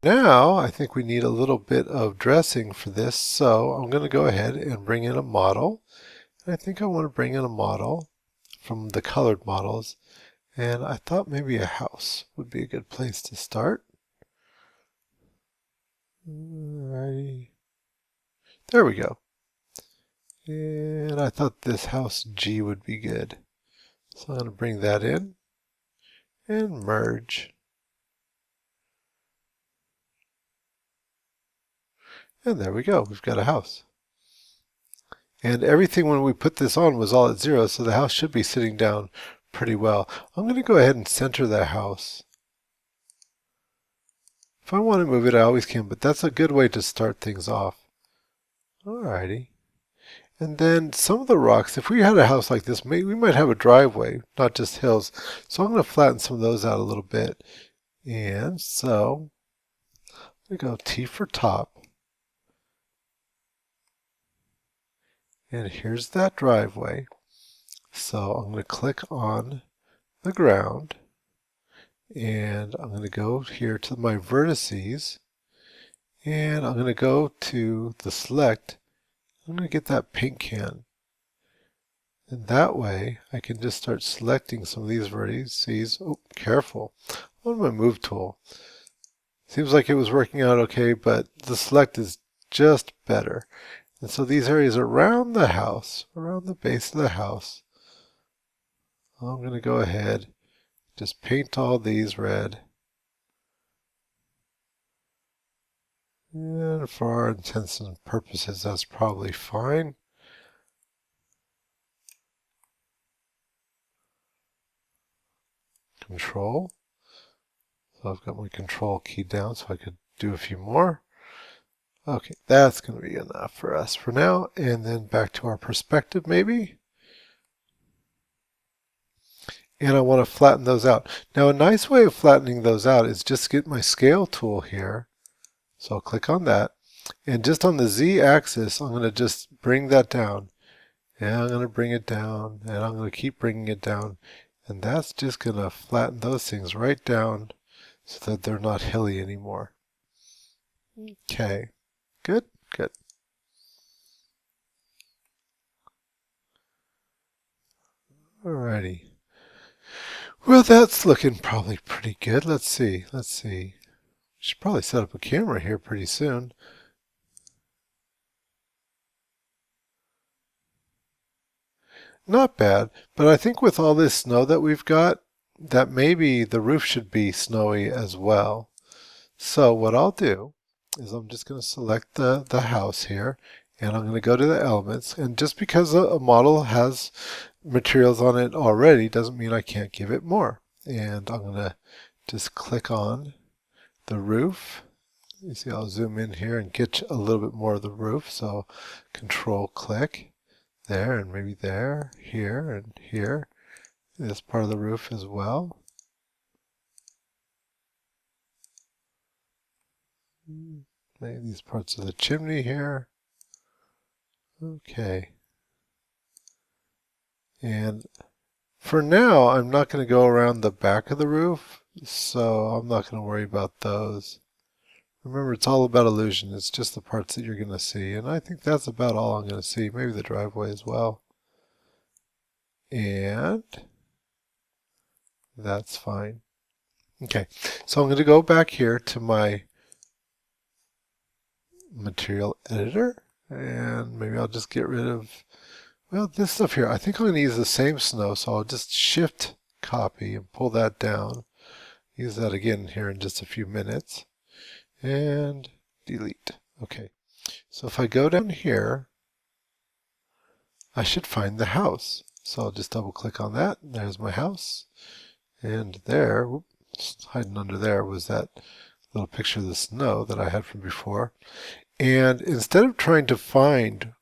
Now I think we need a little bit of dressing for this, so I'm going to go ahead and bring in a model. I think I want to bring in a model from the colored models, and I thought maybe a house would be a good place to start. Alrighty. There we go. And I thought this house G would be good. So I'm going to bring that in and merge. And there we go. We've got a house. And everything when we put this on was all at 0, so the house should be sitting down pretty well. I'm going to go ahead and center that house. If I want to move it, I always can, but that's a good way to start things off. Alrighty. And then some of the rocks, if we had a house like this, we might have a driveway, not just hills. So I'm going to flatten some of those out a little bit. And so, we go T for top. And here's that driveway. So I'm going to click on the ground. And I'm going to go here to my vertices. And I'm going to go to the select. I'm going to get that paint can. And that way I can just start selecting some of these vertices. Oh, careful. On my move tool. Seems like it was working out okay, but the select is just better. And so these areas around the house, around the base of the house, I'm going to go ahead, just paint all these red. And for our intents and purposes, that's probably fine. Control. So I've got my control key down so I could do a few more. Okay, that's going to be enough for us for now. And then back to our perspective maybe. And I want to flatten those out. Now a nice way of flattening those out is just get my scale tool here. So I'll click on that. And just on the Z axis, I'm going to just bring that down. And I'm going to bring it down. And I'm going to keep bringing it down. And that's just going to flatten those things right down so that they're not hilly anymore. Okay. Good, good. Alrighty. Well, that's looking probably pretty good. Let's see. Should probably set up a camera here pretty soon. Not bad, but I think with all this snow that we've got, that maybe the roof should be snowy as well. So what I'll do is I'm just going to select the house here, and I'm going to go to the elements. And just because a model has materials on it already doesn't mean I can't give it more. And I'm going to just click on the roof. You see, I'll zoom in here and get a little bit more of the roof. So control click there, and maybe there, here, and here. This part of the roof as well. Maybe these parts of the chimney here. Okay. And for now, I'm not going to go around the back of the roof, so I'm not going to worry about those. Remember, it's all about illusion. It's just the parts that you're going to see. And I think that's about all I'm going to see. Maybe the driveway as well. And that's fine. Okay, so I'm going to go back here to my material editor. And maybe I'll just get rid of, well, this stuff here. I think I'm going to use the same snow, so I'll just shift copy and pull that down. Use that again here in just a few minutes. And delete. Okay, so if I go down here, I should find the house. So I'll just double click on that. There's my house. And there, whoops, hiding under there was that little picture of the snow that I had from before. And instead of trying to find,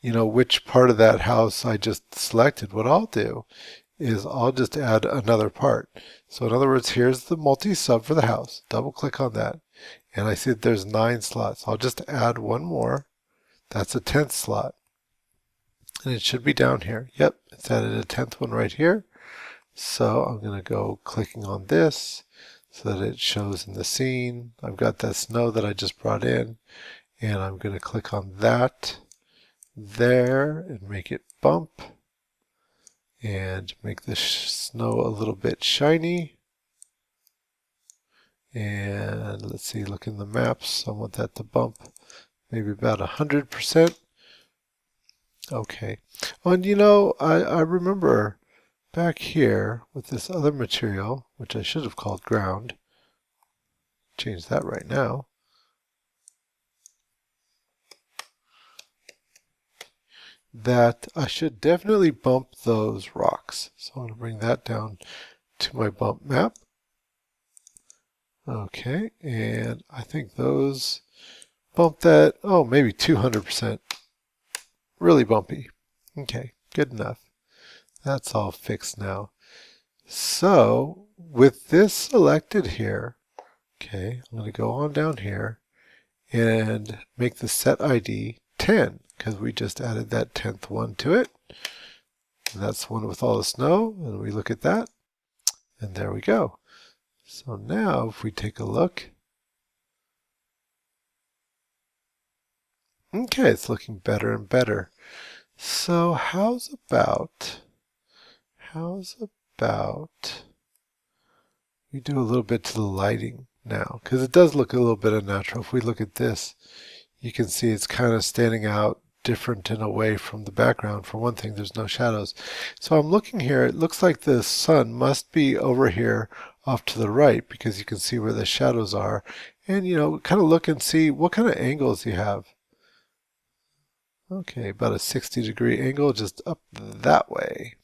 which part of that house I just selected, what I'll do is I'll just add another part. So in other words, here's the multi-sub for the house. Double click on that. And I see that there's 9 slots. I'll just add one more. That's a 10th slot. And it should be down here. Yep, it's added a 10th one right here. So I'm going to go clicking on this, so that it shows in the scene. I've got that snow that I just brought in, and I'm going to click on that there and make it bump and make the snow a little bit shiny. And let's see, look in the maps. I want that to bump maybe about 100%. Okay. Oh, and you know, I remember back here with this other material, which I should have called ground. Change that right now. That I should definitely bump those rocks. So I'm going to bring that down to my bump map. Okay, and I think those bump that, oh, maybe 200%. Really bumpy. Okay, good enough. That's all fixed now. So with this selected here, okay, I'm going to go on down here and make the set ID 10 because we just added that 10th one to it. And that's the one with all the snow, and we look at that, and there we go. So now if we take a look, okay, it's looking better and better. So how's about we do a little bit to the lighting now, because it does look a little bit unnatural. If we look at this, you can see it's kind of standing out different and away from the background. For one thing, there's no shadows. So I'm looking here, it looks like the sun must be over here off to the right, because you can see where the shadows are. And you know, kind of look and see what kind of angles you have. Okay, about a 60-degree angle just up that way.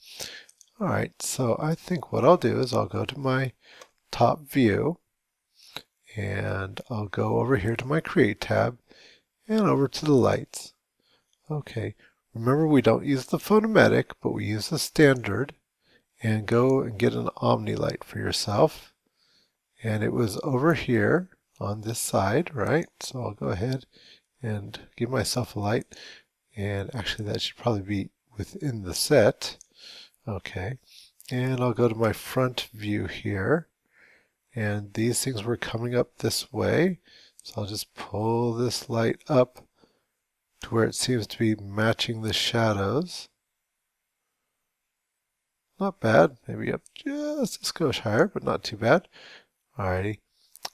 Alright, so I think what I'll do is I'll go to my top view and I'll go over here to my Create tab and over to the lights. Okay, remember we don't use the photometric, but we use the standard, and go and get an Omni light for yourself. And it was over here on this side, right? So I'll go ahead and give myself a light. And actually that should probably be within the set. Okay, and I'll go to my front view here. And these things were coming up this way. So I'll just pull this light up to where it seems to be matching the shadows. Not bad, maybe up just a skosh higher, but not too bad. Alrighty,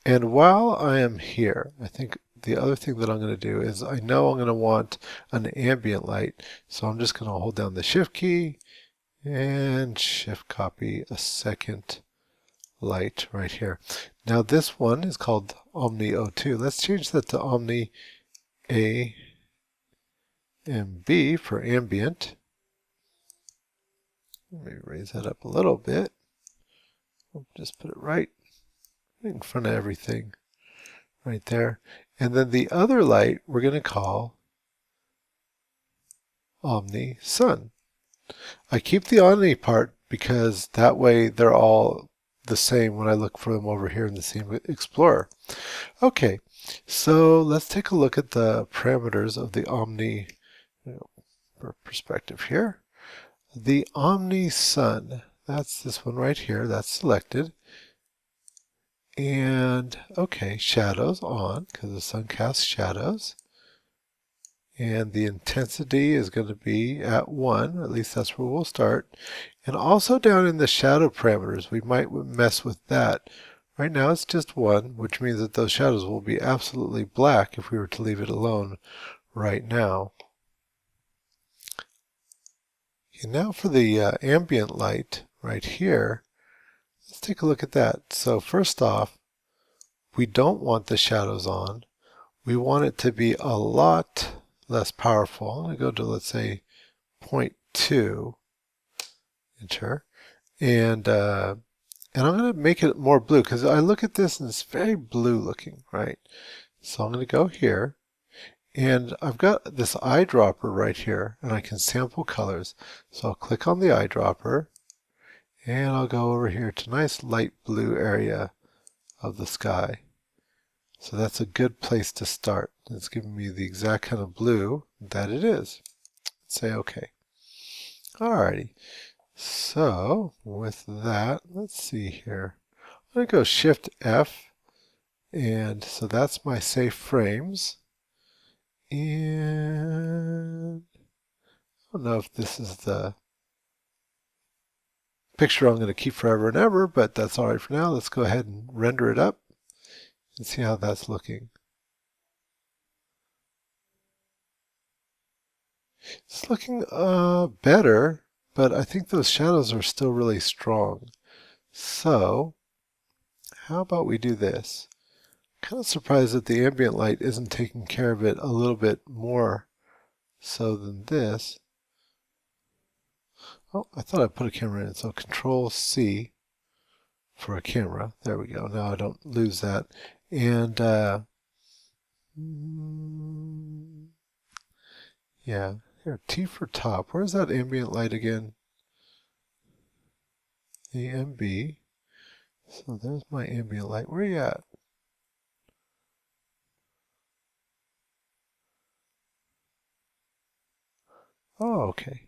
and while I am here, I think the other thing that I'm going to do is I know I'm going to want an ambient light, so I'm just going to hold down the Shift key and Shift copy a second light right here. Now this one is called Omni O2. Let's change that to Omni AMB for ambient. Maybe raise that up a little bit. Just put it right in front of everything right there. And then the other light we're going to call Omni Sun. I keep the Omni part because that way they're all the same when I look for them over here in the Scene Explorer. Okay, so let's take a look at the parameters of the Omni perspective here. The Omni Sun, that's this one right here, that's selected. And okay, shadows on, because the sun casts shadows. And the intensity is going to be at 1, at least that's where we'll start. And also down in the shadow parameters, we might mess with that. Right now it's just 1, which means that those shadows will be absolutely black if we were to leave it alone right now. Okay, now for the ambient light right here, let's take a look at that. So first off, we don't want the shadows on. We want it to be a lot less powerful. I'm going to go to, let's say, 0.2, enter, and I'm going to make it more blue because I look at this and it's very blue looking, right? So I'm going to go here, and I've got this eyedropper right here, and I can sample colors. So I'll click on the eyedropper, and I'll go over here to nice light blue area of the sky. So that's a good place to start. It's giving me the exact kind of blue that it is. Say OK. Alrighty. So with that, let's see here. going to go Shift F, and so that's my safe frames. And I don't know if this is the picture I'm going to keep forever and ever, but that's all right for now. Let's go ahead and render it up and see how that's looking. It's looking better, but I think those shadows are still really strong. So how about we do this? Kind of surprised that the ambient light isn't taking care of it a little bit more so than this. Oh, I thought I put a camera in, so Control C for a camera. There we go. Now I don't lose that. And yeah, here, T for top. Where's that ambient light again? AMB. So there's my ambient light. Where are you at? Oh, okay.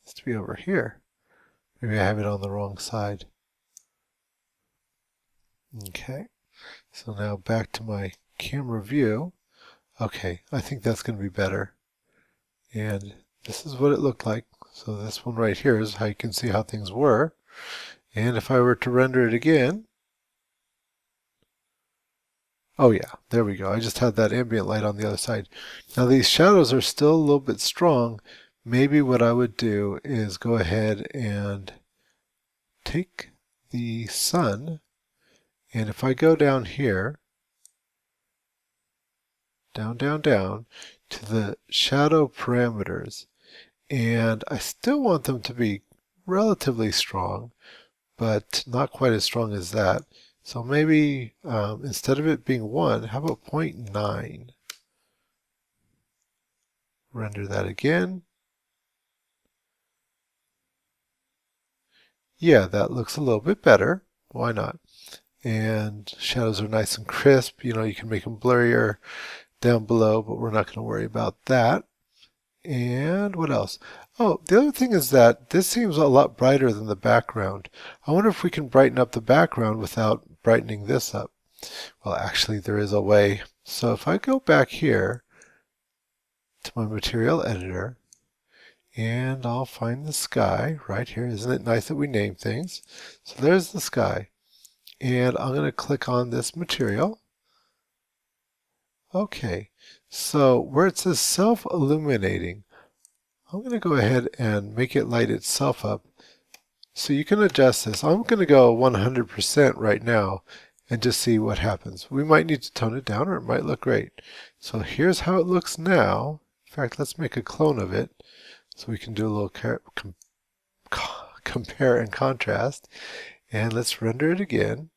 It's to be over here. Maybe I have it on the wrong side. Okay. So now back to my camera view. Okay, I think that's going to be better. And this is what it looked like. So this one right here is how you can see how things were. And if I were to render it again, oh yeah, there we go. I just had that ambient light on the other side. Now these shadows are still a little bit strong. Maybe what I would do is go ahead and take the sun, and if I go down here, down, down, down, to the shadow parameters, and I still want them to be relatively strong, but not quite as strong as that. So maybe instead of it being 1, how about 0.9? Render that again. Yeah, that looks a little bit better. Why not? And shadows are nice and crisp. You know, you can make them blurrier down below, but we're not going to worry about that. And what else? Oh, the other thing is that this seems a lot brighter than the background. I wonder if we can brighten up the background without brightening this up. Well, actually, there is a way. So if I go back here to my material editor, and I'll find the sky right here. Isn't it nice that we name things? So there's the sky. And I'm going to click on this material. Okay, so where it says self-illuminating, I'm going to go ahead and make it light itself up. So you can adjust this. I'm going to go 100% right now and just see what happens. We might need to tone it down, or it might look great. So here's how it looks now. In fact, let's make a clone of it so we can do a little compare and contrast. And let's render it again.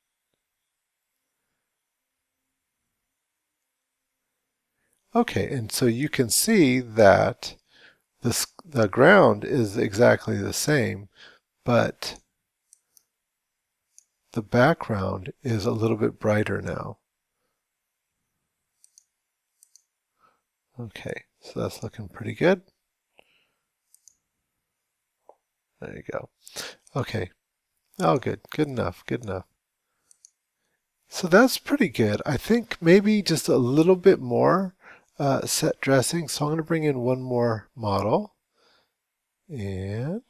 Okay, and so you can see that the ground is exactly the same, but the background is a little bit brighter now. Okay, so that's looking pretty good. There you go. Okay. Oh, good. Good enough. Good enough. So that's pretty good. I think maybe just a little bit more set dressing. So I'm going to bring in one more model. And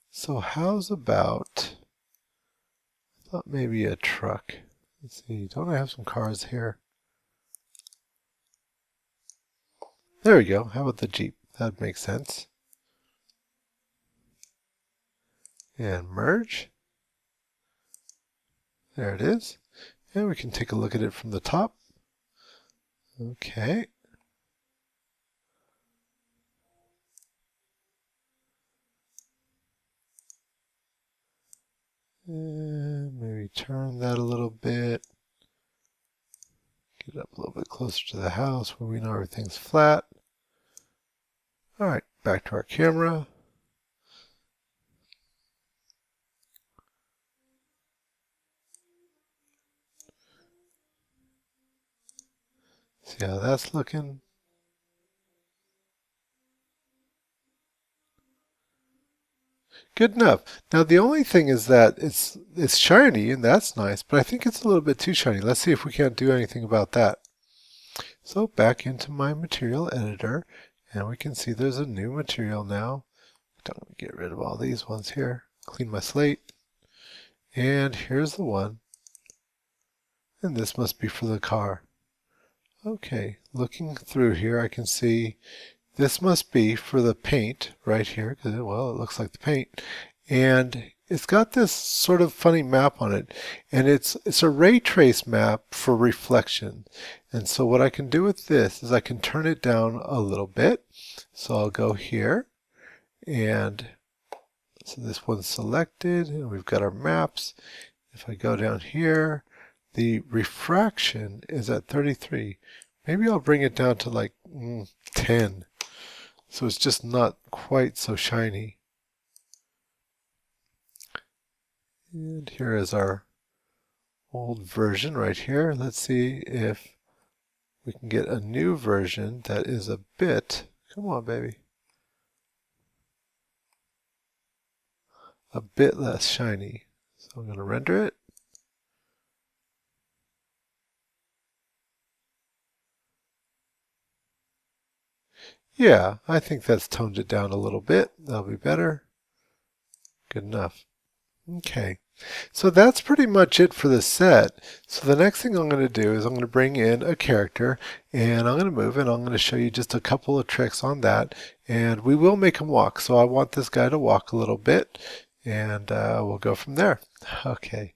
so how's about, I thought maybe a truck. Let's see, don't I have some cars here? There we go. How about the Jeep? That makes sense. And merge. There it is. And we can take a look at it from the top. Okay. And maybe turn that a little bit. Get up a little bit closer to the house where we know everything's flat. All right, back to our camera. See how that's looking. Good enough. Now the only thing is that it's shiny, and that's nice, but I think it's a little bit too shiny. Let's see if we can't do anything about that. So back into my material editor, and we can see there's a new material now. Don't get rid of all these ones here. Clean my slate. And here's the one. And this must be for the car. Okay, looking through here, I can see this must be for the paint right here, because, well, it looks like the paint. And it's got this sort of funny map on it, and it's a ray trace map for reflection. And so what I can do with this is I can turn it down a little bit. So I'll go here, and so this one's selected, and we've got our maps. If I go down here, the refraction is at 33. Maybe I'll bring it down to like 10. So it's just not quite so shiny. And here is our old version right here. Let's see if we can get a new version that is a bit, come on baby, a bit less shiny. So I'm going to render it. Yeah, I think that's toned it down a little bit. That'll be better. Good enough. Okay, so that's pretty much it for the set. So the next thing I'm going to do is I'm going to bring in a character, and I'm going to move, and I'm going to show you just a couple of tricks on that, and we will make him walk. So I want this guy to walk a little bit, and we'll go from there. Okay.